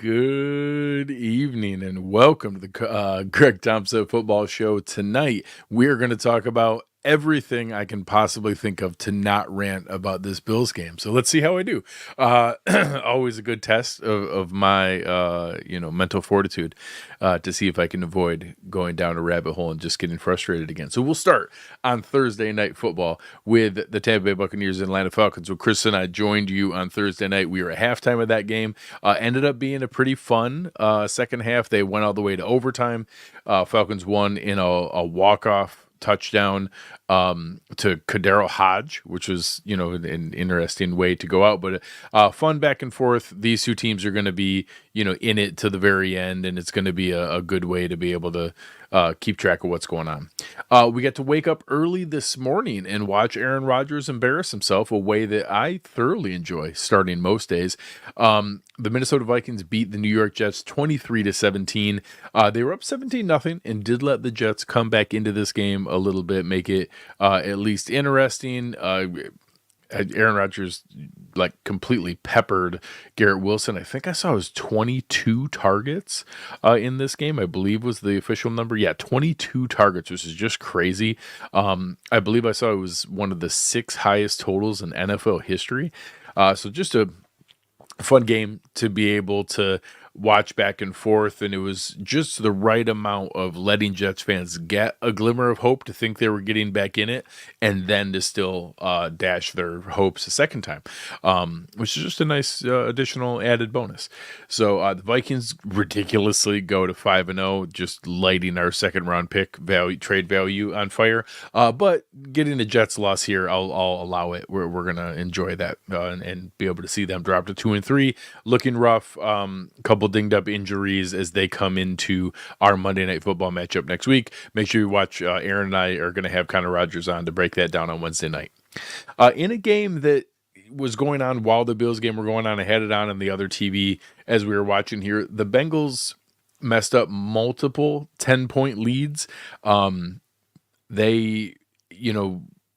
Good evening and welcome to the Greg Tompsett Football Show. Tonight, we're going to talk about everything I can possibly think of to not rant about this Bills game. So let's see how I do. Always a good test of my, mental fortitude to see if I can avoid going down a rabbit hole and just getting frustrated again. So we'll start on Thursday Night Football with the Tampa Bay Buccaneers and Atlanta Falcons. So Chris and I joined you on Thursday night. We were at halftime of that game. Ended up being a pretty fun second half. They went all the way to overtime. Falcons won in a walk-off touchdown to Kadero Hodge, which was, an interesting way to go out, but fun back and forth. These two teams are going to be, in it to the very end, and it's going to be a good way to be able to keep track of what's going on. We got to wake up early this morning and watch Aaron Rodgers embarrass himself, a way that I thoroughly enjoy starting most days. The Minnesota Vikings beat the New York Jets 23-17. They were up 17-0 and did let the Jets come back into this game a little bit, make it at least interesting. Aaron Rodgers completely peppered Garrett Wilson. I think I saw his 22 targets in this game, I believe was the official number. Yeah, 22 targets, which is just crazy. I believe I saw it was one of the 6 highest totals in NFL history. So just a fun game to be able to watch back and forth, and it was just the right amount of letting Jets fans get a glimmer of hope to think they were getting back in it, and then to still dash their hopes a second time, which is just a nice additional added bonus. So the Vikings ridiculously go to 5-0, just lighting our second round pick trade value on fire. But getting the Jets loss here, I'll allow it. We're gonna enjoy that and be able to see them drop to 2-3, looking rough. Couple dinged up injuries as they come into our Monday Night Football matchup next week. Make sure you watch. Aaron and I are going to have Connor Rogers on to break that down on Wednesday night. In a game that was going on while the Bills game were going on, I had it on the other TV as we were watching here. The Bengals messed up multiple 10-point leads. They,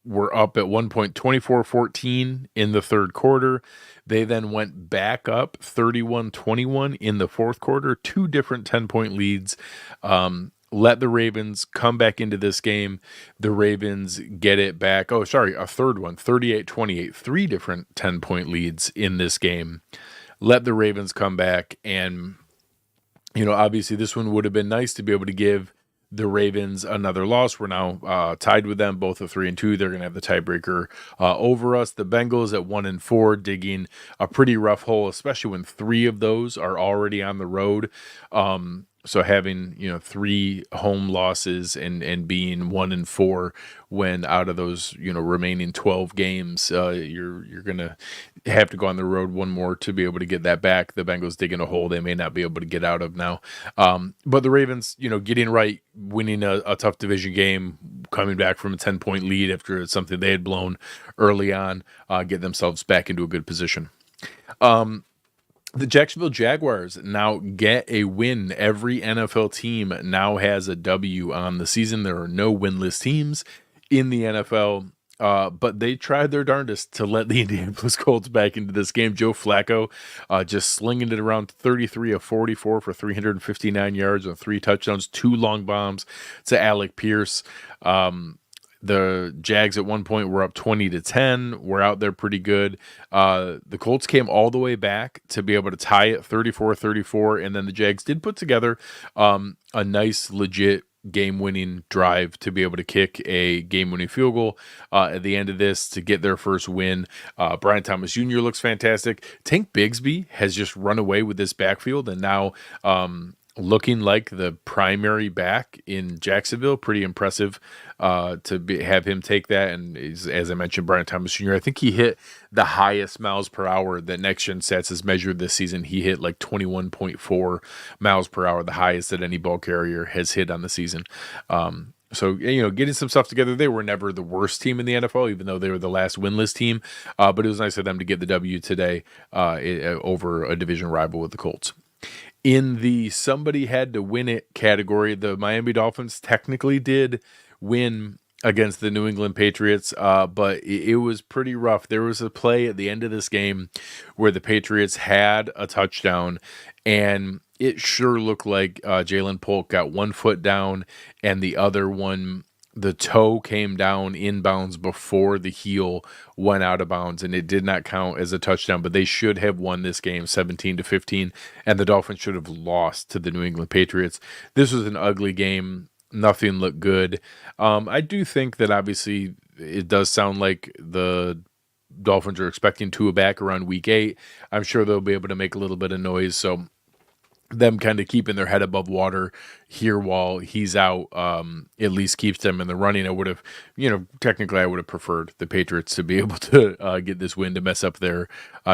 were up at one point 24-14 in the third quarter. They then went back up 31-21 in the fourth quarter, 2 different 10-point leads. Let the Ravens come back into this game. The Ravens get it back. A third one, 38-28, 3 different 10-point leads in this game. Let the Ravens come back, and, obviously this one would have been nice to be able to give the Ravens another loss. We're now tied with them, both at 3-2. They're going to have the tiebreaker over us. The Bengals at 1-4, digging a pretty rough hole, especially when 3 of those are already on the road. So having 3 home losses and being 1-4 when out of those remaining 12 games, you're gonna have to go on the road one more to be able to get that back. The Bengals digging a hole they may not be able to get out of now. But the Ravens, getting right, winning a tough division game, coming back from a 10-point lead after something they had blown early on, get themselves back into a good position. The Jacksonville Jaguars now get a win. Every NFL team now has a W on the season. There are no winless teams in the NFL, but they tried their darndest to let the Indianapolis Colts back into this game. Joe Flacco just slinging it around 33 of 44 for 359 yards and 3 touchdowns, 2 long bombs to Alec Pierce. The Jags at one point were up 20-10. We're out there pretty good. The Colts came all the way back to be able to tie it 34-34, and then the Jags did put together a nice, legit game-winning drive to be able to kick a game-winning field goal at the end of this to get their first win. Brian Thomas Jr. looks fantastic. Tank Bigsby has just run away with this backfield, and now looking like the primary back in Jacksonville. Pretty impressive to have him take that. And as I mentioned, Brian Thomas Jr., I think he hit the highest miles per hour that Next Gen Stats has measured this season. He hit 21.4 miles per hour, the highest that any ball carrier has hit on the season. So, getting some stuff together. They were never the worst team in the NFL, even though they were the last winless team. But it was nice of them to get the W today over a division rival with the Colts. In the somebody had to win it category, the Miami Dolphins technically did win against the New England Patriots, but it was pretty rough. There was a play at the end of this game where the Patriots had a touchdown, and it sure looked like Jalen Polk got one foot down, and the other one, the toe came down inbounds before the heel went out of bounds, and it did not count as a touchdown. But they should have won this game 17-15, and the Dolphins should have lost to the New England Patriots. This was an ugly game. Nothing looked good. I do think that obviously it does sound like the Dolphins are expecting Tua back around week 8. I'm sure they'll be able to make a little bit of noise. So them kind of keeping their head above water here while he's out at least keeps them in the running. I would have, technically I would have preferred the Patriots to be able to get this win to mess up their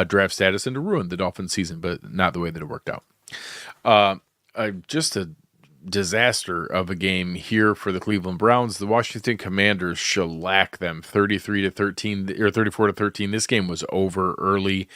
draft status and to ruin the Dolphins season, but not the way that it worked out. Just a disaster of a game here for the Cleveland Browns. The Washington Commanders shellacked them 33-13 or 34-13. This game was over early.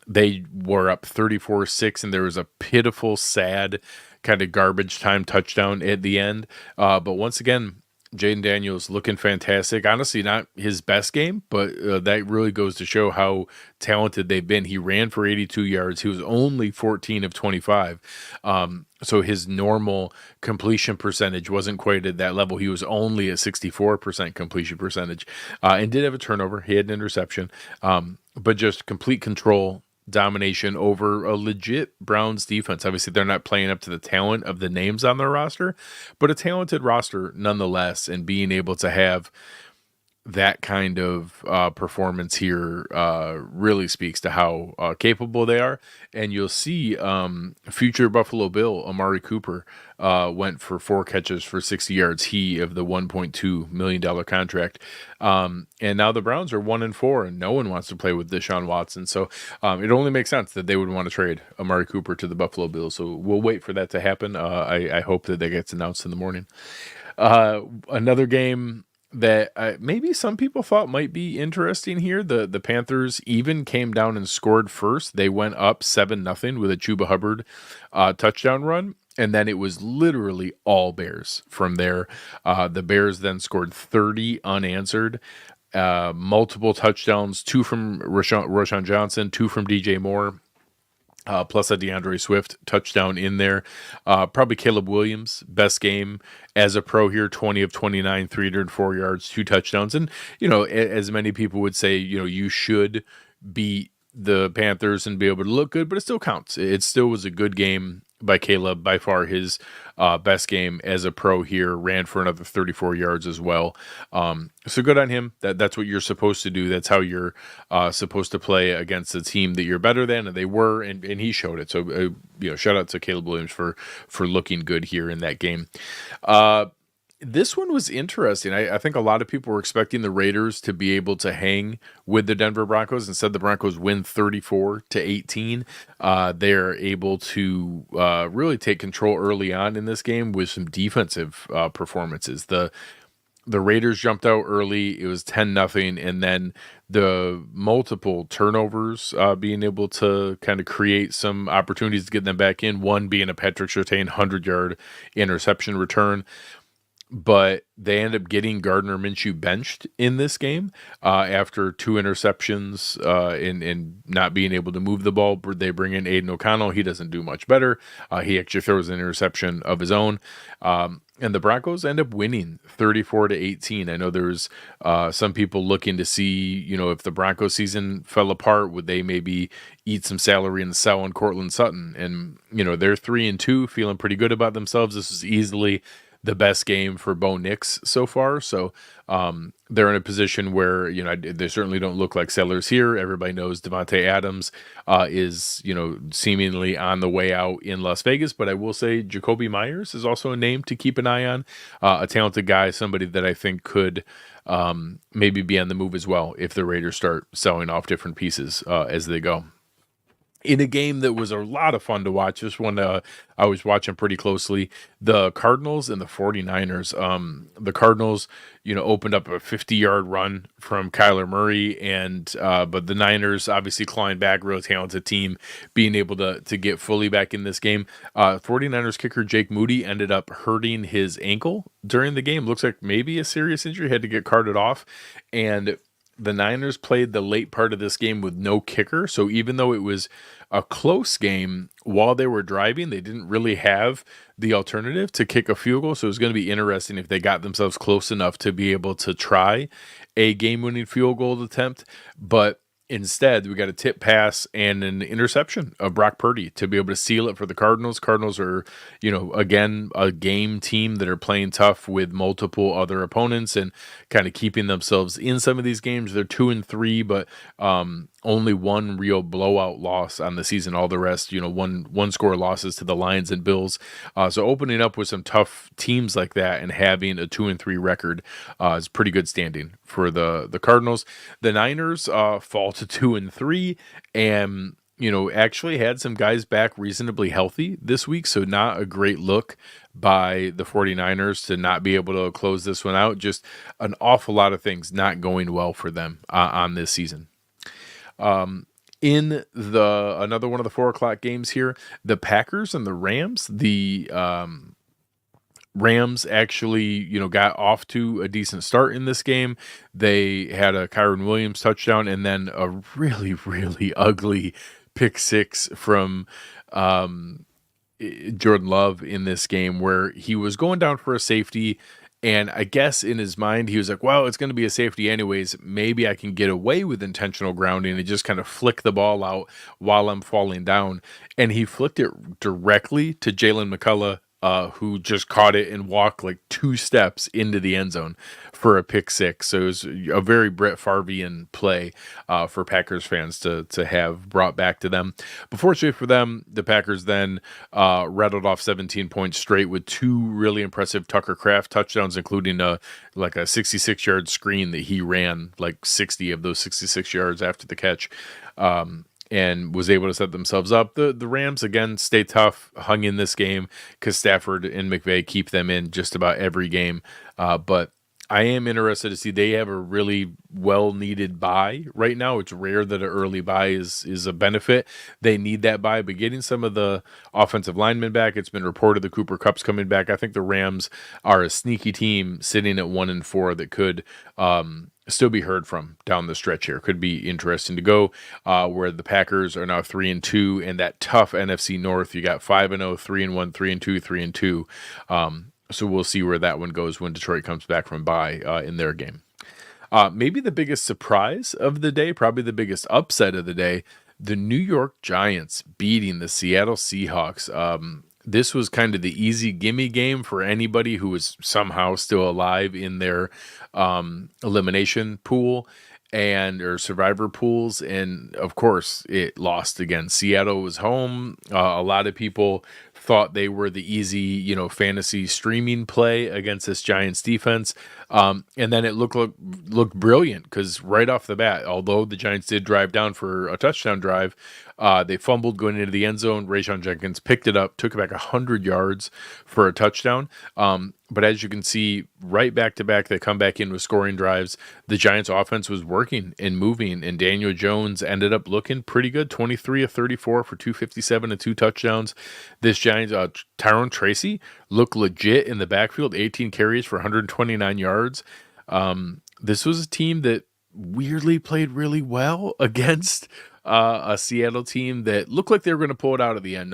They were up 34-6, and there was a pitiful, sad kind of garbage time touchdown at the end. But once again, Jaden Daniels looking fantastic. Honestly, not his best game, but that really goes to show how talented they've been. He ran for 82 yards. He was only 14 of 25. So his normal completion percentage wasn't quite at that level. He was only at 64% completion percentage and did have a turnover. He had an interception, but just complete control, domination over a legit Browns defense. Obviously, they're not playing up to the talent of the names on their roster, but a talented roster nonetheless, and being able to have that kind of performance here really speaks to how capable they are. And you'll see future Buffalo Bill, Amari Cooper, went for 4 catches for 60 yards. He of the $1.2 million contract. And now the Browns are 1-4, and no one wants to play with Deshaun Watson. So it only makes sense that they would want to trade Amari Cooper to the Buffalo Bills. So we'll wait for that to happen. I hope that gets announced in the morning. Another game that maybe some people thought might be interesting here. The Panthers even came down and scored first. They went up 7-0 with a Chuba Hubbard touchdown run, and then it was literally all Bears from there. The Bears then scored 30 unanswered, multiple touchdowns, 2 from Roshan Johnson, 2 from DJ Moore. Plus a DeAndre Swift touchdown in there. Probably Caleb Williams, best game as a pro here, 20 of 29, 304 yards, 2 touchdowns. And, as many people would say, you should beat the Panthers and be able to look good, but it still counts. It still was a good game by Caleb, by far his best game as a pro here, ran for another 34 yards as well. So good on him. That's what you're supposed to do. That's how you're supposed to play against a team that you're better than, and they were, and he showed it. So, shout out to Caleb Williams for looking good here in that game. This one was interesting. I think a lot of people were expecting the Raiders to be able to hang with the Denver Broncos. Instead, the Broncos win 34-18. They're able to really take control early on in this game with some defensive performances. The Raiders jumped out early. It was 10-0, and then the multiple turnovers being able to kind of create some opportunities to get them back in. One being a Patrick Surtain 100-yard interception return. But they end up getting Gardner Minshew benched in this game after 2 interceptions and not being able to move the ball. They bring in Aiden O'Connell. He doesn't do much better. He actually throws an interception of his own. And the Broncos end up winning 34-18. I know there's some people looking to see, if the Broncos season fell apart, would they maybe eat some salary and sell on Cortland Sutton? And, they're 3-2, feeling pretty good about themselves. This is easily the best game for Bo Nix so far. So they're in a position where, they certainly don't look like sellers here. Everybody knows Devontae Adams is, seemingly on the way out in Las Vegas. But I will say Jacoby Myers is also a name to keep an eye on. A talented guy, somebody that I think could maybe be on the move as well if the Raiders start selling off different pieces as they go. in a game that was a lot of fun to watch. This one I was watching pretty closely. The Cardinals and the 49ers. The Cardinals, opened up a 50-yard run from Kyler Murray, and but the Niners obviously clawing back, real talented team, being able to get fully back in this game. 49ers kicker Jake Moody ended up hurting his ankle during the game. Looks like maybe a serious injury, had to get carted off, and the Niners played the late part of this game with no kicker. So even though it was a close game, while they were driving, they didn't really have the alternative to kick a field goal. So it was going to be interesting if they got themselves close enough to be able to try a game-winning field goal attempt. But instead, we got a tip pass and an interception of Brock Purdy to be able to seal it for the Cardinals. Cardinals are, again, a game team that are playing tough with multiple other opponents and kind of keeping themselves in some of these games. They're 2-3, but only one real blowout loss on the season. All the rest, one score losses to the Lions and Bills. So opening up with some tough teams like that and having a 2-3 record is pretty good standing for the Cardinals. The Niners fall to 2-3 and actually had some guys back reasonably healthy this week, so not a great look by the 49ers to not be able to close this one out. Just an awful lot of things not going well for them on this season. In another one of the 4:00 games here, the Packers and the Rams. The Rams actually, got off to a decent start in this game. They had a Kyron Williams touchdown and then a really, really ugly pick six from Jordan Love in this game, where he was going down for a safety. And I guess in his mind, he was like, well, it's going to be a safety anyways. Maybe I can get away with intentional grounding and just kind of flick the ball out while I'm falling down. And he flicked it directly to Jalen McCullough, who just caught it and walked like 2 steps into the end zone for a pick six. So it was a very Brett Favre-ian play for Packers fans to have brought back to them. But fortunately for them, the Packers then rattled off 17 points straight with 2 really impressive Tucker Kraft touchdowns, including a 66-yard screen that he ran like 60 of those 66 yards after the catch. And was able to set themselves up. The Rams, again, stay tough, hung in this game because Stafford and McVay keep them in just about every game. But I am interested to see, they have a really well-needed bye right now. It's rare that an early bye is a benefit. They need that bye, but getting some of the offensive linemen back, it's been reported the Cooper Kupp's coming back. I think the Rams are a sneaky team sitting at 1-4 that could still be heard from down the stretch here. Could be interesting to go where the Packers are now 3-2, and that tough NFC North, you got 5-0, 3-1, 3-2, 3-2. So we'll see where that one goes when Detroit comes back from bye in their game. Maybe the biggest surprise of the day, probably the biggest upset of the day, the New York Giants beating the Seattle Seahawks. This was kind of the easy gimme game for anybody who was somehow still alive in their elimination pool or survivor pools. And of course, it lost again. Seattle was home. A lot of people thought they were the easy, fantasy streaming play against this Giants defense. And then it looked brilliant because right off the bat, although the Giants did drive down for a touchdown drive, they fumbled going into the end zone. Rayshon Jenkins picked it up, took it back 100 yards for a touchdown. But as you can see, right back to back, they come back in with scoring drives. The Giants offense was working and moving, and Daniel Jones ended up looking pretty good, 23 of 34 for 257 and 2 touchdowns. This Giants, Tyrone Tracy looked legit in the backfield, 18 carries for 129 yards. This was a team that weirdly played really well against a Seattle team that looked like they were going to pull it out at the end.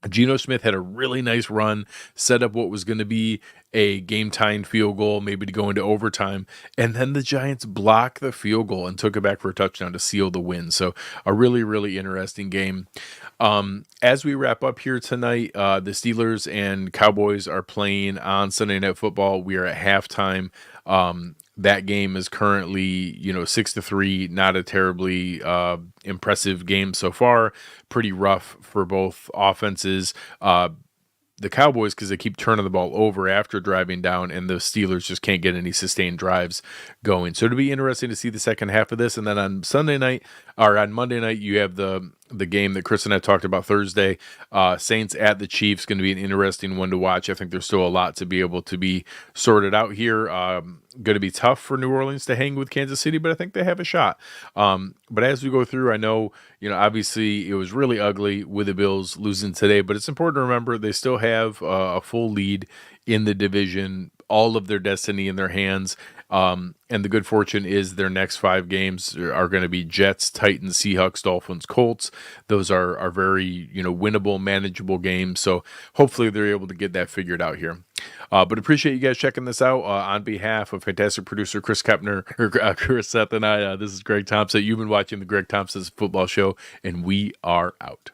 Geno Smith had a really nice run, set up what was going to be a game-tying field goal, maybe to go into overtime, and then the Giants blocked the field goal and took it back for a touchdown to seal the win. So a really, really interesting game. As we wrap up here tonight, the Steelers and Cowboys are playing on Sunday Night Football. We are at halftime. That game is currently, 6-3, not a terribly impressive game so far. Pretty rough for both offenses. The Cowboys, because they keep turning the ball over after driving down, and the Steelers just can't get any sustained drives going. So it'll be interesting to see the second half of this. And then on Monday night, you have the the game that Chris and I talked about Thursday, Saints at the Chiefs, going to be an interesting one to watch. I think there's still a lot to be able to be sorted out here. Going to be tough for New Orleans to hang with Kansas City, but I think they have a shot. But as we go through, I know, obviously it was really ugly with the Bills losing today, but it's important to remember they still have a full lead in the division, all of their destiny in their hands. And the good fortune is their next 5 games are going to be Jets, Titans, Seahawks, Dolphins, Colts. Those are very, winnable, manageable games. So hopefully they're able to get that figured out here. But appreciate you guys checking this out. On behalf of fantastic producer Chris Kepner, Chris Seth, and I, this is Greg Tompsett. You've been watching the Greg Tompsett Football Show, and we are out.